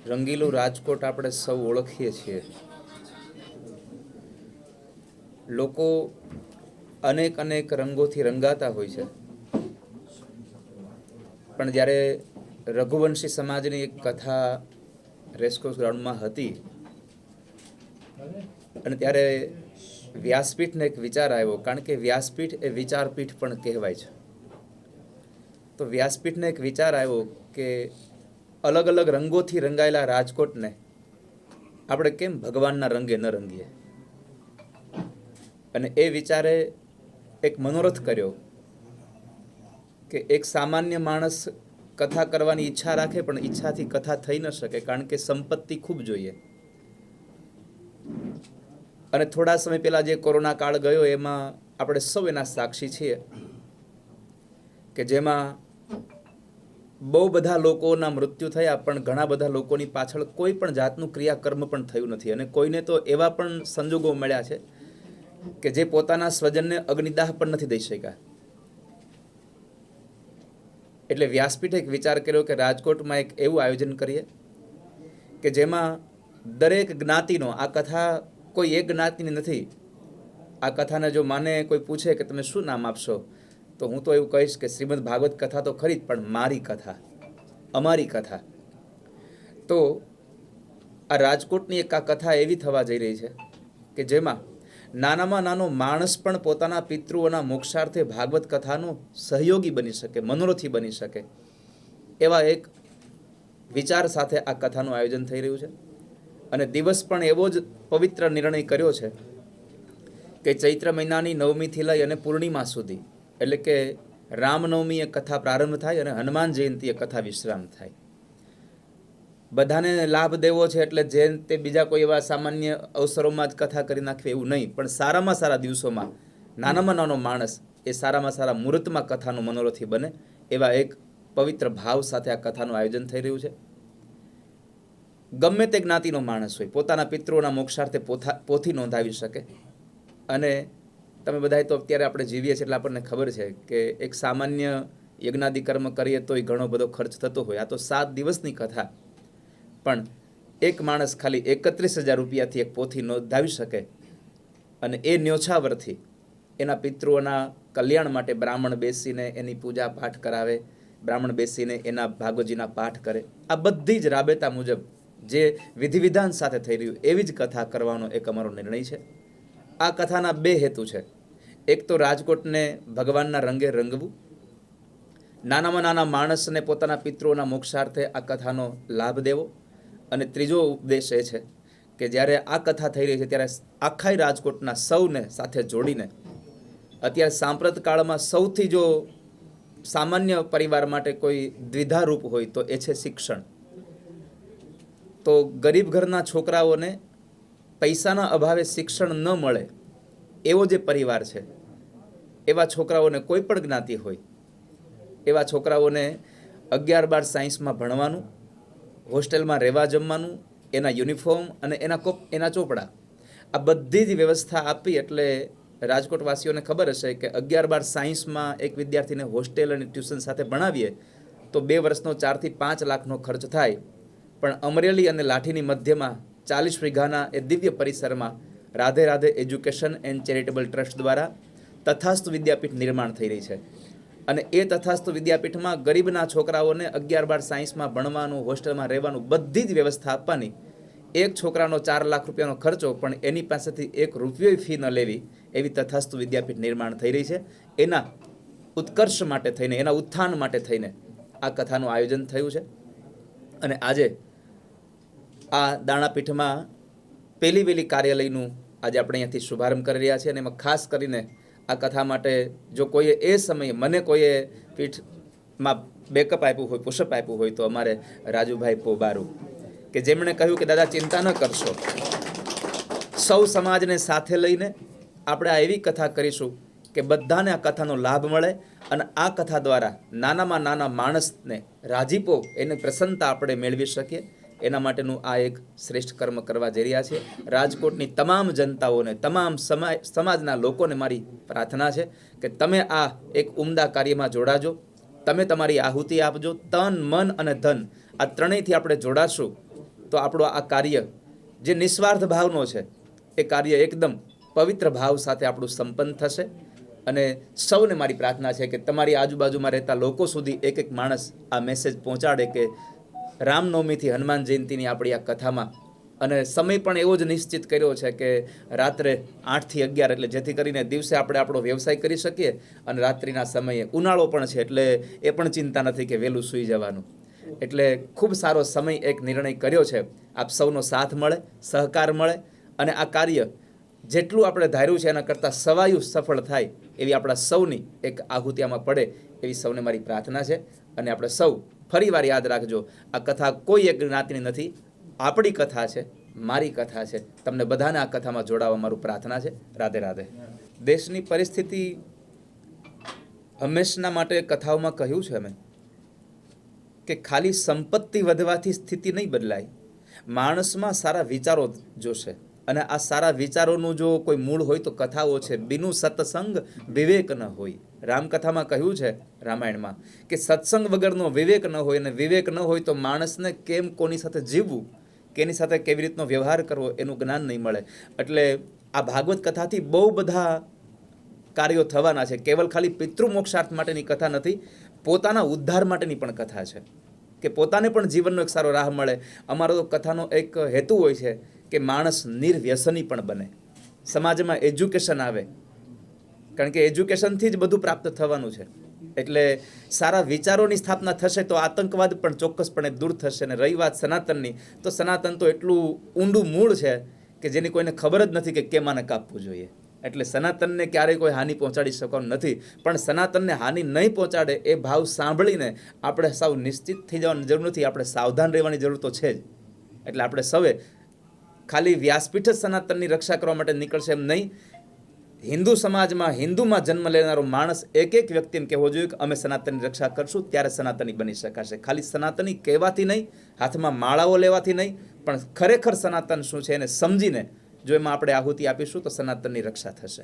રંગીલું રાજકોટ આપણે સૌ ઓળખીએ છીએ. લોકો અનેક અનેક રંગોથી રંગાતા હોય છે, પણ જ્યારે રઘુવંશી સમાજની એક કથા રેસકોર્સ ગ્રાઉન્ડમાં હતી અને ત્યારે વ્યાસપીઠને એક વિચાર આવ્યો, કારણ કે વ્યાસપીઠ એ વિચારપીઠ પણ કહેવાય છે. તો વ્યાસપીઠને એક વિચાર આવ્યો કે અલગ અલગ રંગોથી રંગાયેલા રાજકોટને આપણે કેમ ભગવાનના રંગે ન રંગીએ. અને એ વિચારે એક મનોરથ કર્યો કે એક સામાન્ય માણસ કથા કરવાની ઈચ્છા રાખે, પણ ઈચ્છાથી કથા થઈ ન શકે, કારણ કે સંપત્તિ ખૂબ જોઈએ. અને થોડા સમય પહેલા જે કોરોના કાળ ગયો એમાં આપણે સૌ એના સાક્ષી છીએ કે જેમાં બહુ બધા લોકોના મૃત્યુ થયા, પણ ઘણા બધા લોકોની પાછળ કોઈ પણ જાતનું ક્રિયાકર્મ પણ થયું નથી. અને કોઈને તો એવા પણ સંજોગો મળ્યા છે કે જે પોતાના સ્વજનને અગ્નિદાહ પણ નથી દઈ શક્યા. એટલે વ્યાસપીઠે એક વિચાર કર્યો કે રાજકોટમાં એક એવું આયોજન કરીએ કે જેમાં દરેક જ્ઞાતિનો, આ કથા કોઈ એક જ્ઞાતિની નથી. આ કથાને જો માને કોઈ પૂછે કે તમે શું નામ આપશો, તો હું તો એવું કહીશ કે શ્રીમદ ભાગવત કથા તો ખરી જ, પણ મારી કથા, અમારી કથા. તો આ રાજકોટની એક આ કથા એવી થવા જઈ રહી છે કે જેમાં નાનામાં નાનો માણસ પણ પોતાના પિતૃઓના મોક્ષાર્થે ભાગવત કથાનો સહયોગી બની શકે, મનોરથી બની શકે, એવા એક વિચાર સાથે આ કથાનું આયોજન થઈ રહ્યું છે. અને દિવસ પણ એવો જ પવિત્ર નિર્ણય કર્યો છે કે ચૈત્ર મહિનાની નવમીથી લઈ અને પૂર્ણિમા સુધી, એટલે કે રામનવમી એ કથા પ્રારંભ થાય અને હનુમાન જયંતિ એ કથા વિશ્રામ થાય. બધાને લાભ દેવો છે, એટલે જે તે બીજા કોઈ એવા સામાન્ય અવસરોમાં જ કથા કરી નાખવી એવું નહીં, પણ સારામાં સારા દિવસોમાં નાનામાં નાનો માણસ એ સારામાં સારા મુહૂર્તમાં કથાનું મનોરથી બને, એવા એક પવિત્ર ભાવ સાથે આ કથાનું આયોજન થઈ રહ્યું છે. ગમે તે જ્ઞાતિનો માણસ હોય, પોતાના પિતૃઓના મોક્ષાર્થે પોથી નોંધાવી શકે. અને તમે બધા તો અત્યારે આપણે જીવીએ છીએ એટલે આપણને ખબર છે કે એક સામાન્ય યજ્ઞાદિ કર્મ કરીએ તોય ઘણો બધો ખર્ચ થતો હોય. આ તો 7 દિવસની કથા, પણ એક માણસ ખાલી 31,000 રૂપિયાથી એક પોથી નોંધાવી શકે. અને એ ન્યોછાવરથી એના પિતૃઓના કલ્યાણ માટે બ્રાહ્મણ બેસીને એની પૂજા પાઠ કરાવે, બ્રાહ્મણ બેસીને એના ભાગવતજીના પાઠ કરે. આ બધી જ રાબેતા મુજબ જે વિધિ વિધાન સાથે થઈ રહ્યું એવી જ કથા કરવાનો એક અમારો નિર્ણય છે. આ કથાના 2 હેતુ છે. એક તો રાજકોટને ભગવાનના રંગે રંગવું, નાનામાં નાના માણસને પોતાના પિતૃઓના મોક્ષાર્થે આ કથાનો લાભ દેવો. અને ત્રીજો ઉપદેશ એ છે કે જ્યારે આ કથા થઈ રહી છે ત્યારે આખા રાજકોટના સૌને સાથે જોડીને, અત્યારે સાંપ્રત કાળમાં સૌથી જો સામાન્ય પરિવાર માટે કોઈ દ્વિધારૂપ હોય તો એ છે શિક્ષણ. તો ગરીબ ઘરના છોકરાઓને પૈસાના અભાવે શિક્ષણ ન મળે એવો જે પરિવાર છે, એવા છોકરાઓને કોઈ પણ જ્ઞાતિ હોય, એવા છોકરાઓને 11-12 સાયન્સમાં ભણવાનું, હોસ્ટેલમાં રહેવા જમવાનું, એના યુનિફોર્મ અને એના ચોપડા, આ બધી જ વ્યવસ્થા આપી. એટલે રાજકોટવાસીઓને ખબર હશે કે 11-12 સાયન્સમાં એક વિદ્યાર્થીને હોસ્ટેલ અને ટ્યુશન સાથે ભણાવીએ તો 2 વર્ષનો 4 થી 5 લાખનો ખર્ચ થાય. પણ અમરેલી અને લાઠીની મધ્યમાં 40 વીઘાના એ દિવ્ય પરિસરમાં Radhe Radhe education and charitable trust દ્વારા તથાસ્તુ વિદ્યાપીઠ નિર્માણ થઈ રહી છે. અને એ તથાસ્તુ વિદ્યાપીઠમાં ગરીબના છોકરાઓને 11-12 સાયન્સમાં ભણવાનું, હોસ્ટેલમાં રહેવાનું બધી જ વ્યવસ્થા આપવાની. એક છોકરાનો 4 લાખ રૂપિયાનો ખર્ચો, પણ એની પાસેથી 1 રૂપિયો ફી ન લેવી, એવી તથાસ્તુ વિદ્યાપીઠ નિર્માણ થઈ રહી છે. એના ઉત્કર્ષ માટે થઈને, એના ઉત્થાન માટે થઈને આ કથાનું આયોજન થયું છે. અને આજે આ દાણાપીઠમાં પહેલી વહેલી કાર્યાલયનું આજે આપણે અહીંયાથી શુભારંભ કરી રહ્યા છીએ. અને એમાં ખાસ કરીને આ કથા માટે જો કોઈએ એ સમયે મને કોઈએ પીઠમાં બેકઅપ આપ્યું હોય, પુશઅપ આપ્યું હોય, તો અમારે રાજુભાઈ પોબારુ, કે જેમણે કહ્યું કે દાદા ચિંતા ન કરશો, સૌ સમાજને સાથે લઈને આપણે આ એવી કથા કરીશું કે બધાને આ કથાનો લાભ મળે. અને આ કથા દ્વારા નાનામાં નાના માણસને રાજીપો, એની પ્રસન્નતા આપણે મેળવી શકીએ. એના માટેનું આ એક શ્રેષ્ઠ કર્મ કરવા જઈ રહ્યા છે. રાજકોટની તમામ જનતાઓને, તમામ સમાજના લોકોને મારી પ્રાર્થના છે કે તમે આ એક ઉમદા કાર્યમાં જોડાજો. તમે તમારી આહુતિ આપજો. તન, મન અને ધન, આ ત્રણેયથી આપણે જોડાશું તો આપણું આ કાર્ય જે નિસ્વાર્થ ભાવનો છે એ કાર્ય એકદમ પવિત્ર ભાવ સાથે આપણું સંપન્ન થશે. અને સૌને મારી પ્રાર્થના છે કે તમારી આજુબાજુમાં રહેતા લોકો સુધી એક એક માણસ આ મેસેજ પહોંચાડે કે રામનવમીથી હનુમાન જયંતિની આપણી આ કથામાં, અને સમય પણ એવો જ નિશ્ચિત કર્યો છે કે રાત્રે 8 થી 11, એટલે જેથી કરીને દિવસે આપણે આપણો વ્યવસાય કરી શકીએ અને રાત્રિના સમયે ઉનાળો પણ છે એટલે એ પણ ચિંતા નથી કે વહેલું સૂઈ જવાનું. એટલે ખૂબ સારો સમય એક નિર્ણય કર્યો છે. આપ સૌનો સાથ મળે, સહકાર મળે અને આ કાર્ય જેટલું આપણે ધાર્યું છે એના કરતાં સવાયું સફળ થાય એવી આપણા સૌની એક આહુતિ આમાં પડે એવી સૌને મારી પ્રાર્થના છે. અને આપણે સૌ ફરીવાર યાદ રાખજો, આ કથા કોઈ એક જ્ઞાતિની નથી, આપણી કથા છે, મારી કથા છે. તમને બધાને આ કથામાં જોડાવા મારું પ્રાર્થના છે. રાધે રાધે. દેશની પરિસ્થિતિ હંમેશના માટે કથાઓમાં કહ્યું છે અમે કે ખાલી સંપત્તિ વધવાથી સ્થિતિ નહીં બદલાય, માણસમાં સારા વિચારો જોશે. અને આ સારા વિચારોનું જો કોઈ મૂળ હોય તો કથાઓ છે. બિનું સત્સંગ વિવેક ન હોય. રામકથામાં કહ્યું છે રામાયણમાં કે સત્સંગ વગરનો વિવેક ન હોય, અને વિવેક ન હોય તો માણસને કેમ કોની સાથે જીવવું, કેની સાથે કેવી રીતનો વ્યવહાર કરવો એનું જ્ઞાન નહીં મળે. એટલે આ ભાગવત કથાથી બહુ બધા કાર્યો થવાના છે. કેવલ ખાલી પિતૃ મોક્ષાર્થ માટેની કથા નથી, પોતાના ઉદ્ધાર માટેની પણ કથા છે કે પોતાને પણ જીવનનો એક સારો રાહ મળે. અમારો તો કથાનો એક હેતુ હોય છે કે માણસ નિર્વ્યસની પણ બને, સમાજમાં એજ્યુકેશન આવે, કારણ કે એજ્યુકેશનથી જ બધું પ્રાપ્ત થવાનું છે. એટલે સારા વિચારોની સ્થાપના થશે તો આતંકવાદ પણ ચોક્કસપણે દૂર થશે. અને રહી વાત સનાતનની, તો સનાતન તો એટલું ઊંડું મૂળ છે કે જેની કોઈને ખબર જ નથી કે કેમ આને કાપવું જોઈએ. એટલે સનાતનને ક્યારેય કોઈ હાનિ પહોંચાડી શકવાનું નથી, પણ સનાતનને હાનિ નહીં પહોંચાડે એ ભાવ સાંભળીને આપણે સાવ નિશ્ચિત થઈ જવાની જરૂર નથી, આપણે સાવધાન રહેવાની જરૂર તો છે જ. એટલે આપણે સૌએ ખાલી વ્યાસપીઠ જ સનાતનની રક્ષા કરવા માટે નીકળશે એમ નહીં. હિન્દુ સમાજમાં, હિન્દુમાં જન્મ લેનારો માણસ એક એક વ્યક્તિને કહેવો જોઈએ કે અમે સનાતનની રક્ષા કરશું, ત્યારે સનાતની બની શકાશે. ખાલી સનાતની કહેવાથી નહીં, હાથમાં માળાઓ લેવાથી નહીં, પણ ખરેખર સનાતન શું છે એને સમજીને જો એમાં આપણે આહુતિ આપીશું તો સનાતનની રક્ષા થશે.